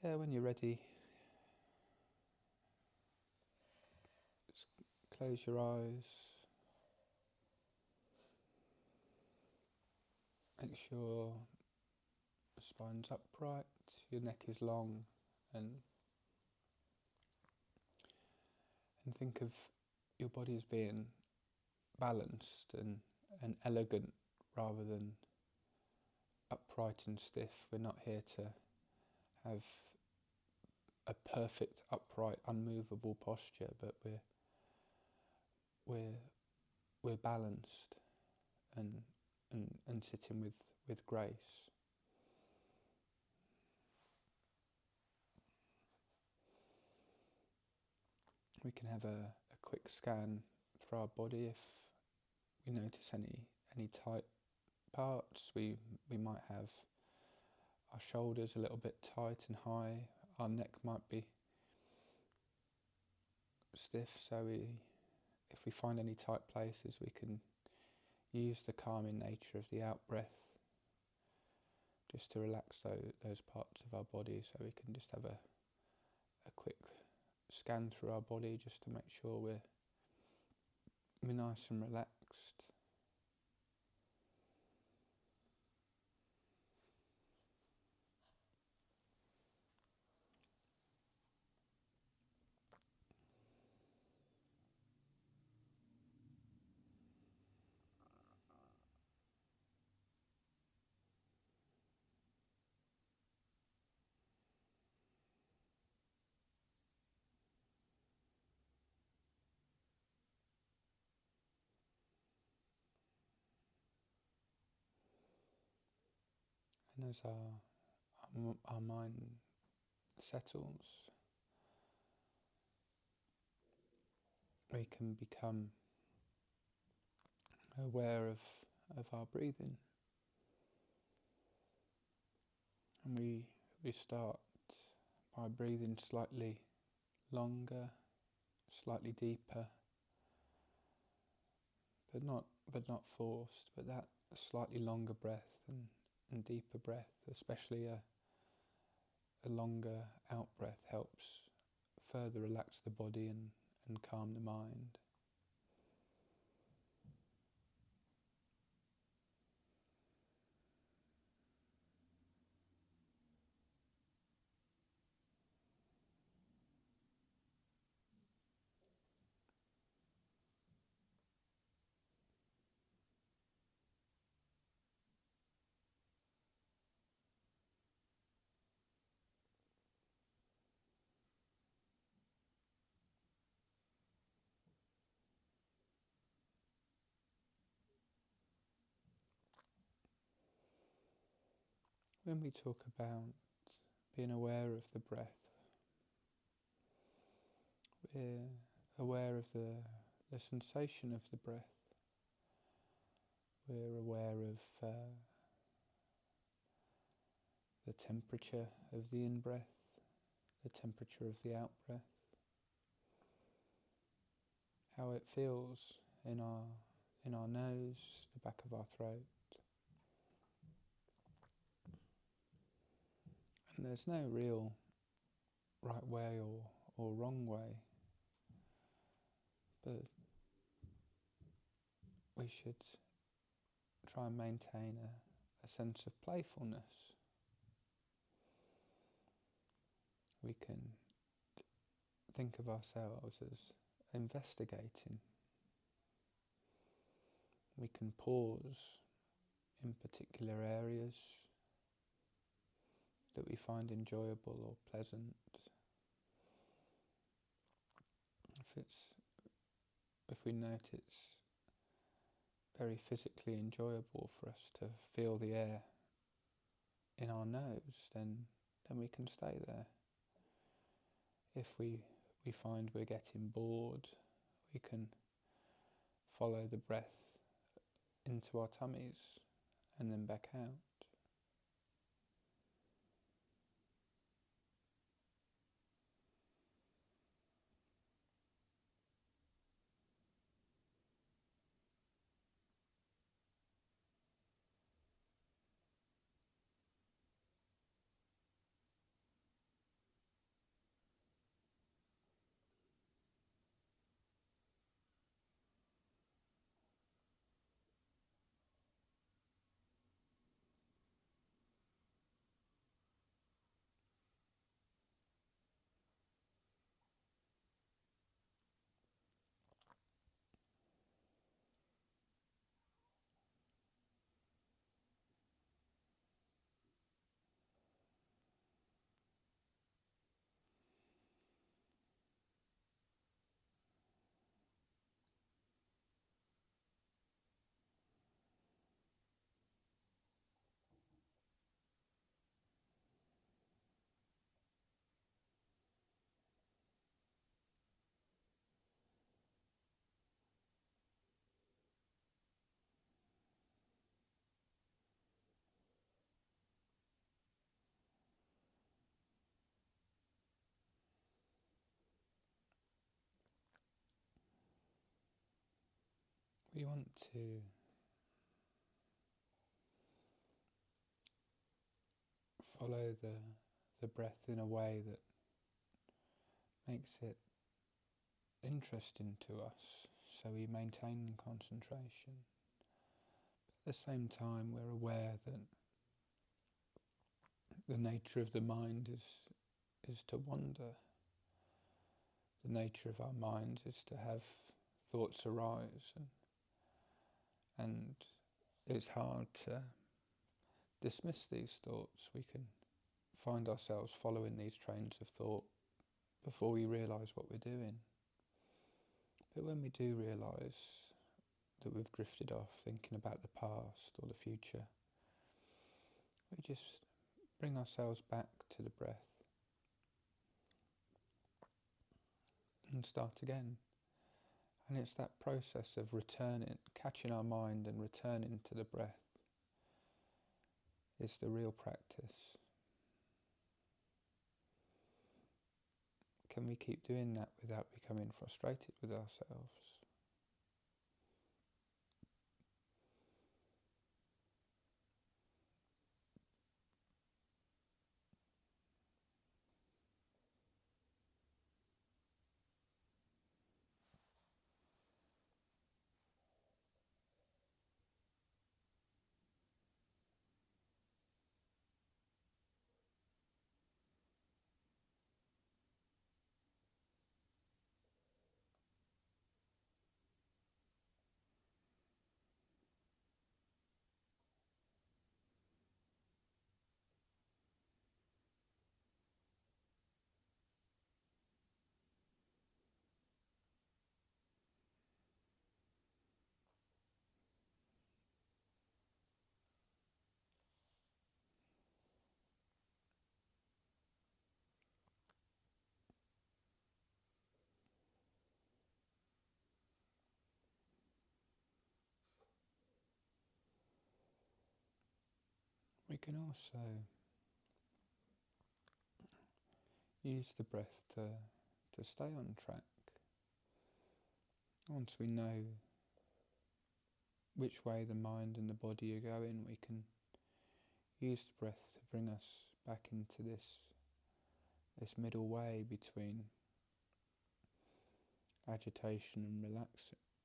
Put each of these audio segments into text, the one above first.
Yeah, when you're ready, just close your eyes. Make sure the spine's upright, your neck is long, and think of your body as being balanced and elegant rather than upright and stiff. We're not here to have a perfect, upright, unmovable posture, but we're we're balanced and sitting with grace. We can have a quick scan through our body if we notice any tight parts. We might have our shoulders a little bit tight and high. Our neck might be stiff, so if we find any tight places, we can use the calming nature of the out breath just to relax those parts of our body, so we can just have a quick scan through our body just to make sure we're nice and relaxed. And as our mind settles, we can become aware of our breathing. And we start by breathing slightly longer, slightly deeper, but not forced, but that slightly longer breath and deeper breath, especially a longer out breath, helps further relax the body and calm the mind. When we talk about being aware of the breath, we're aware of the sensation of the breath. We're aware of the temperature of the in-breath, the temperature of the out-breath, how it feels in our nose, the back of our throat. And there's no real right way or wrong way, but we should try and maintain a sense of playfulness. We can think of ourselves as investigating. We can pause in particular areas that we find enjoyable or pleasant. If we note it's very physically enjoyable for us to feel the air in our nose, then we can stay there. If we find we're getting bored, we can follow the breath into our tummies and then back out. we want to follow the breath in a way that makes it interesting to us, so we maintain concentration. But at the same time, we're aware that the nature of the mind is to wander. The nature of our minds is to have thoughts arise, and it's hard to dismiss these thoughts. We can find ourselves following these trains of thought before we realise what we're doing. But when we do realise that we've drifted off thinking about the past or the future, we just bring ourselves back to the breath and start again. And it's that process of returning, catching our mind and returning to the breath is the real practice. Can we keep doing that without becoming frustrated with ourselves? We can also use the breath to stay on track. Once we know which way the mind and the body are going, we can use the breath to bring us back into this middle way between agitation and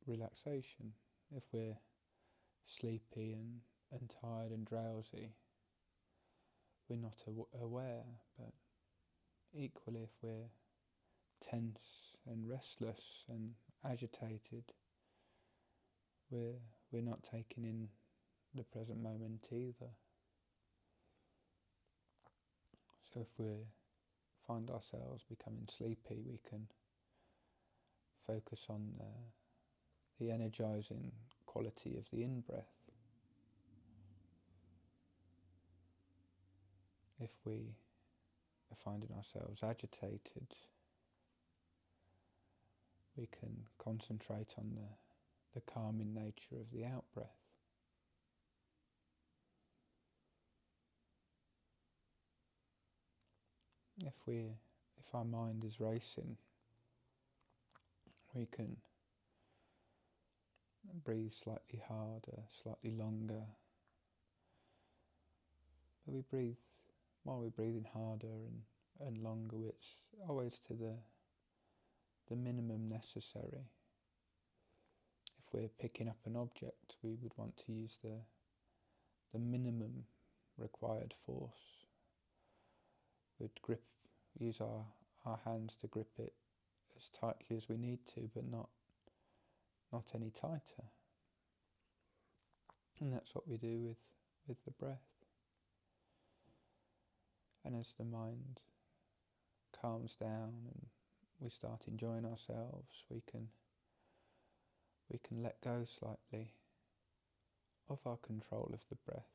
relaxation. If we're sleepy and tired and drowsy, we're not aware, but equally if we're tense and restless and agitated, we're not taking in the present moment either. So if we find ourselves becoming sleepy, we can focus on the energizing quality of the in-breath. If we are finding ourselves agitated, we can concentrate on the calming nature of the out-breath. If our mind is racing, we can breathe slightly harder, slightly longer. But while we're breathing harder and longer, it's always to the minimum necessary. If we're picking up an object, we would want to use the minimum required force. We'd use our hands to grip it as tightly as we need to, but not any tighter. And that's what we do with the breath. And as the mind calms down and we start enjoying ourselves, we can let go slightly of our control of the breath.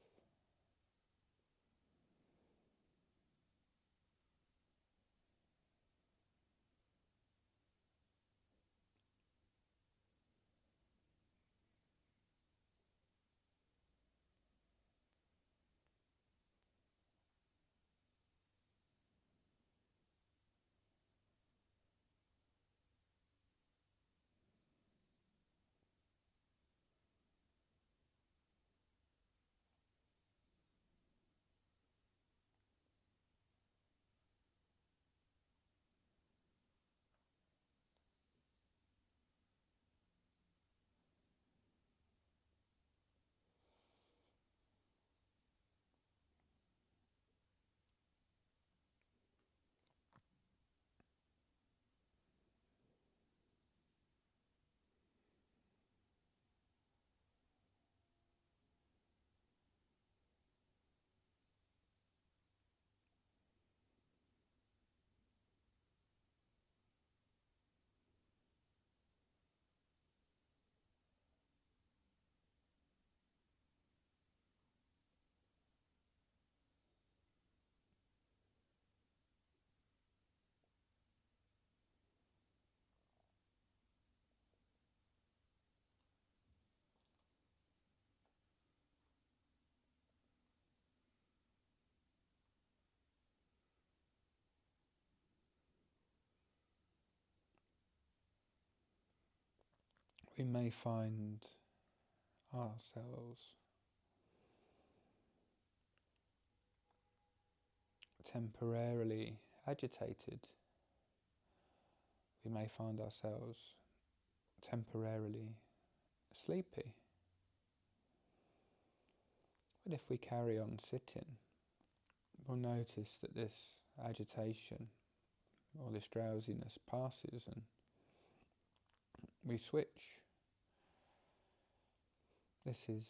we may find ourselves temporarily agitated. We may find ourselves temporarily sleepy. But if we carry on sitting, we'll notice that this agitation or this drowsiness passes and we switch. This is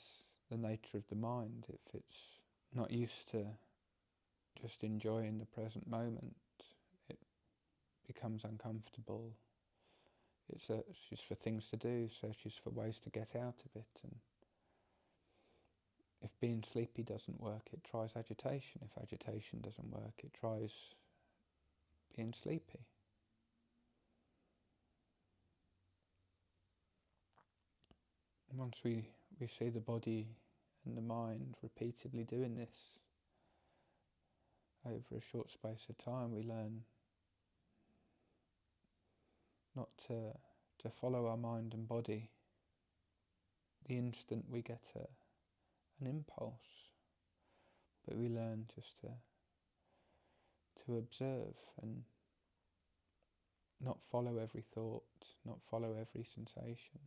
the nature of the mind. If it's not used to just enjoying the present moment, it becomes uncomfortable. It searches for things to do, searches for ways to get out of it, and if being sleepy doesn't work, it tries agitation. If agitation doesn't work, it tries being sleepy. And once we see the body and the mind repeatedly doing this over a short space of time, we learn not to follow our mind and body the instant we get an impulse, but we learn just to observe and not follow every thought, not follow every sensation.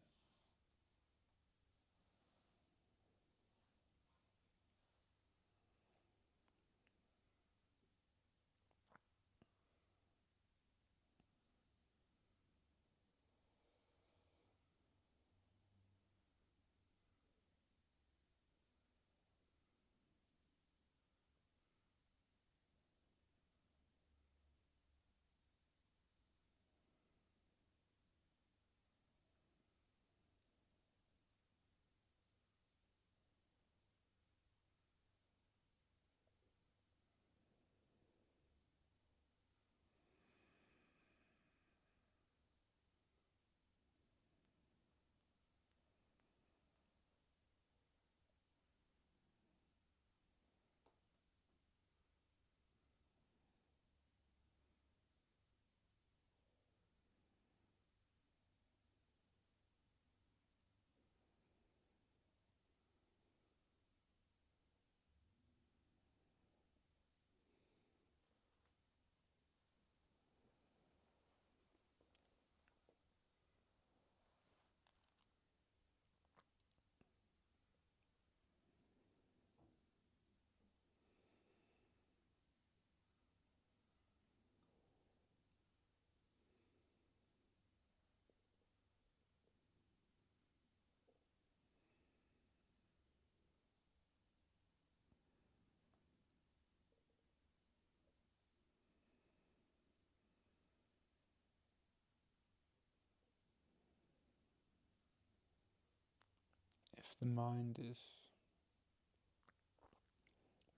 If the mind is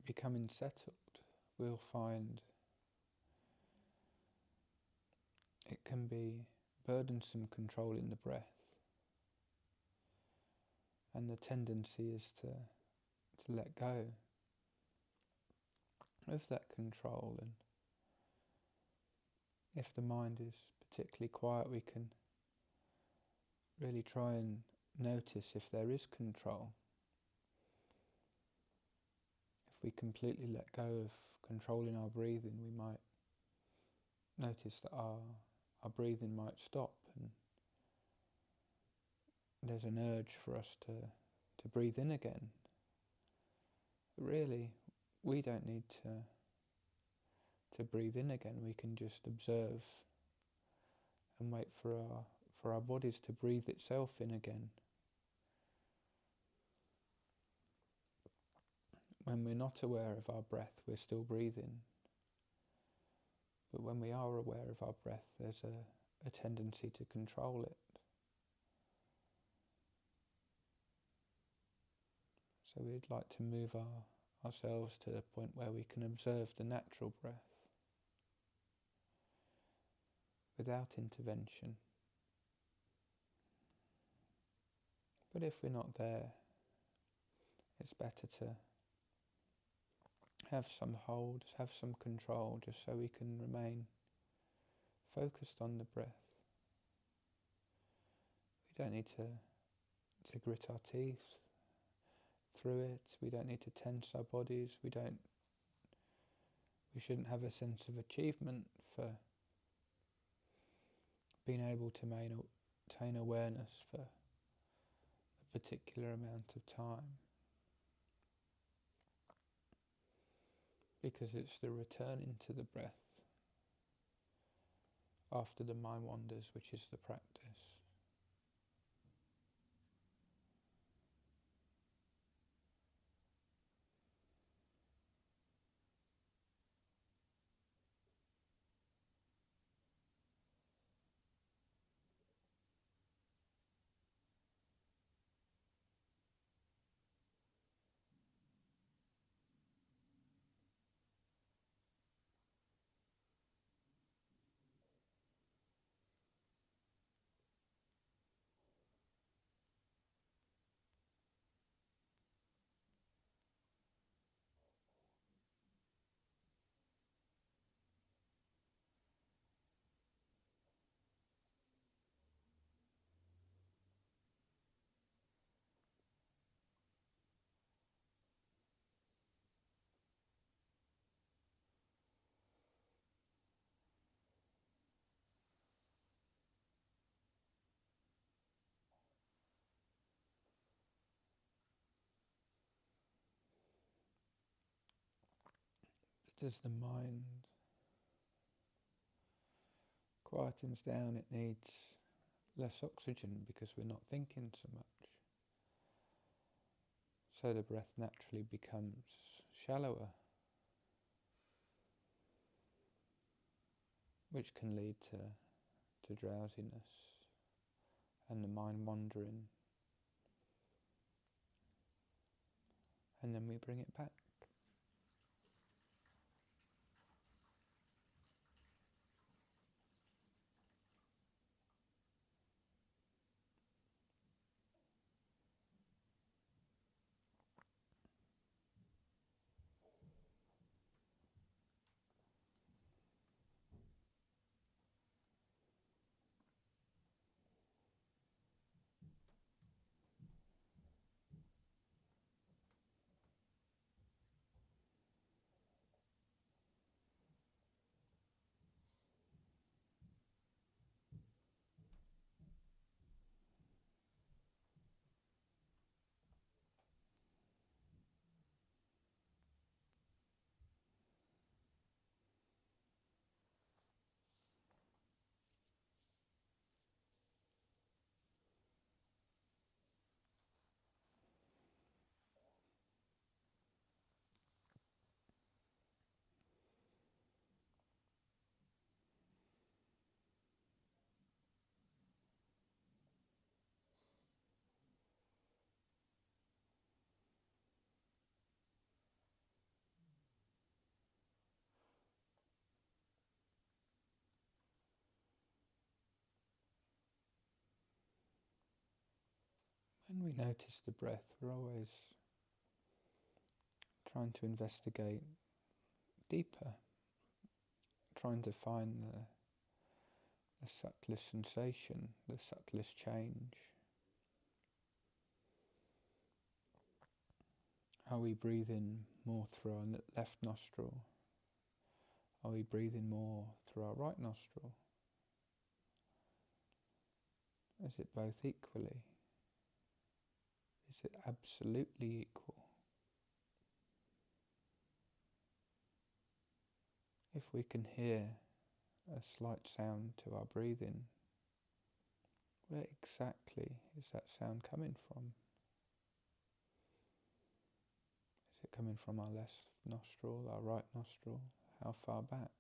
becoming settled, we'll find it can be burdensome controlling the breath, and the tendency is to let go of that control. And if the mind is particularly quiet, we can really try and notice if there is control. If we completely let go of controlling our breathing, we might notice that our breathing might stop, and there's an urge for us to breathe in again. But really, we don't need to breathe in again. We can just observe and wait for our bodies to breathe itself in again. When we're not aware of our breath, we're still breathing. But when we are aware of our breath, there's a tendency to control it. So we'd like to move ourselves to the point where we can observe the natural breath without intervention. But if we're not there, it's better to have some hold, have some control, just so we can remain focused on the breath. We don't need to grit our teeth through it. We don't need to tense our bodies. We shouldn't have a sense of achievement for being able to maintain awareness for a particular amount of time. Because it's the return into the breath after the mind wanders, which is the practice. But as the mind quietens down, it needs less oxygen because we're not thinking so much. So the breath naturally becomes shallower, which can lead to drowsiness and the mind wandering. And then we bring it back. When we notice the breath, we're always trying to investigate deeper, trying to find the subtlest sensation, the subtlest change. Are we breathing more through our left nostril? Are we breathing more through our right nostril? Is it both equally? Is it absolutely equal? If we can hear a slight sound to our breathing, where exactly is that sound coming from? Is it coming from our left nostril, our right nostril? How far back?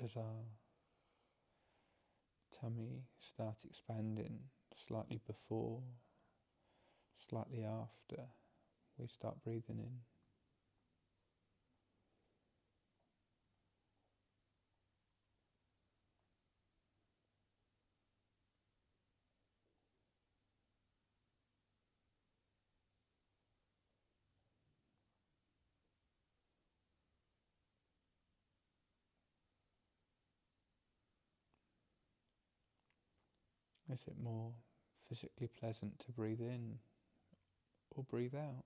as our tummy starts expanding, slightly before, slightly after we start breathing in. Is it more physically pleasant to breathe in or breathe out?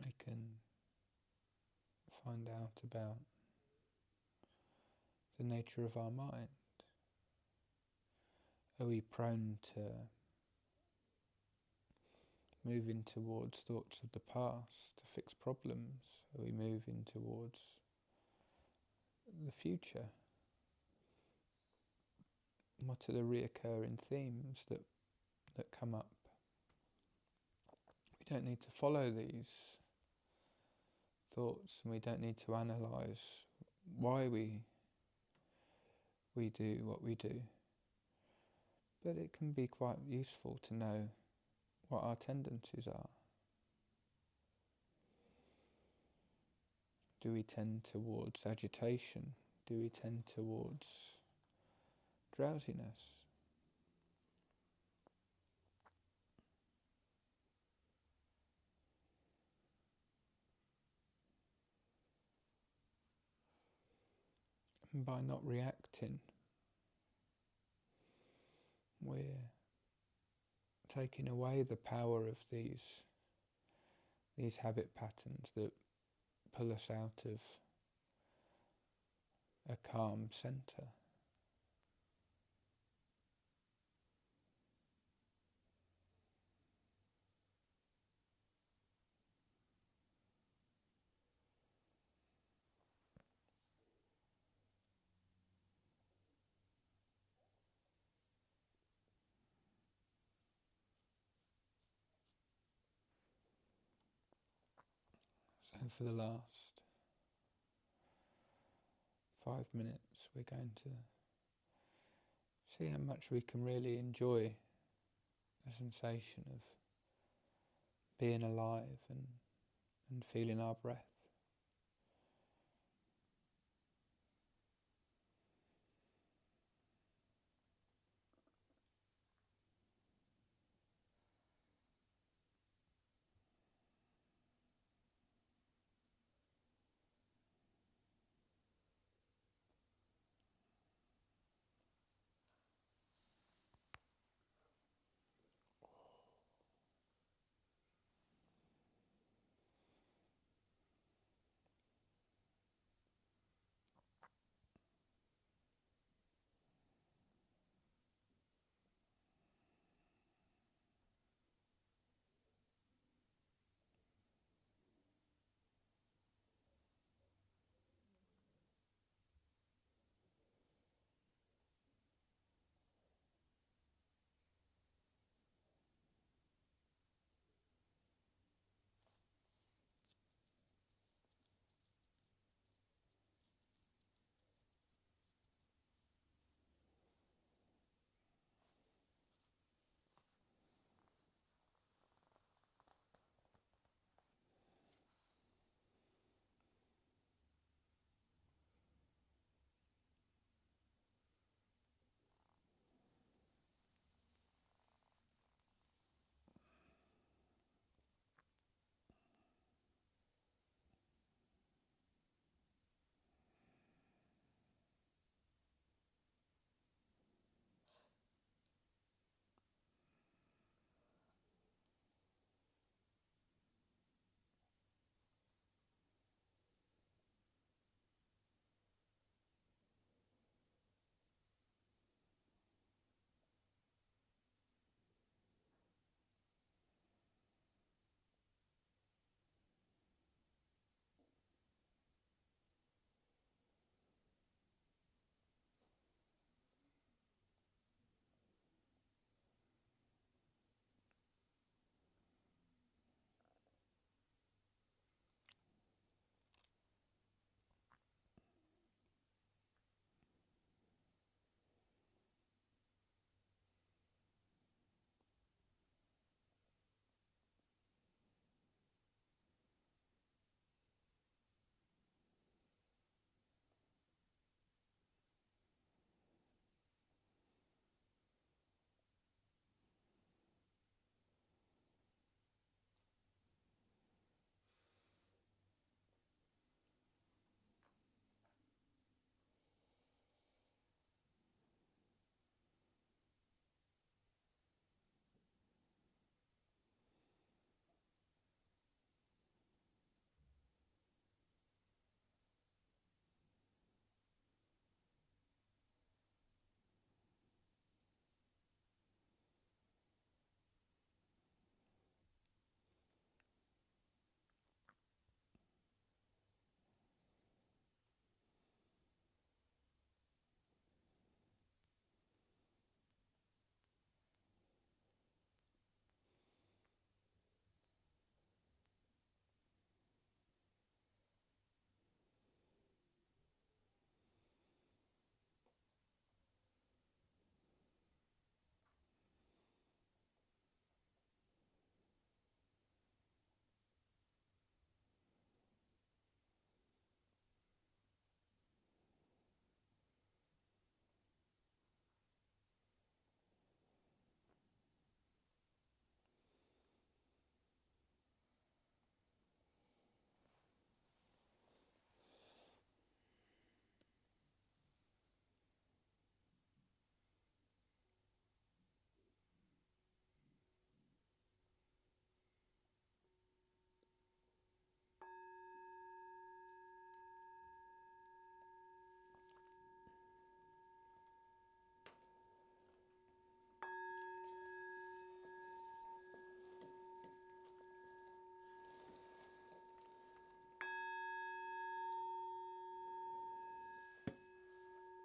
We can find out about the nature of our mind. Are we prone to moving towards thoughts of the past to fix problems? Are we moving towards the future? What are the reoccurring themes that come up? We don't need to follow these thoughts, and we don't need to analyse why we do what we do. But it can be quite useful to know what our tendencies are. Do we tend towards agitation? Do we tend towards drowsiness? And by not reacting, we're taking away the power of these habit patterns that pull us out of a calm centre. So for the last 5 minutes, we're going to see how much we can really enjoy the sensation of being alive and feeling our breath.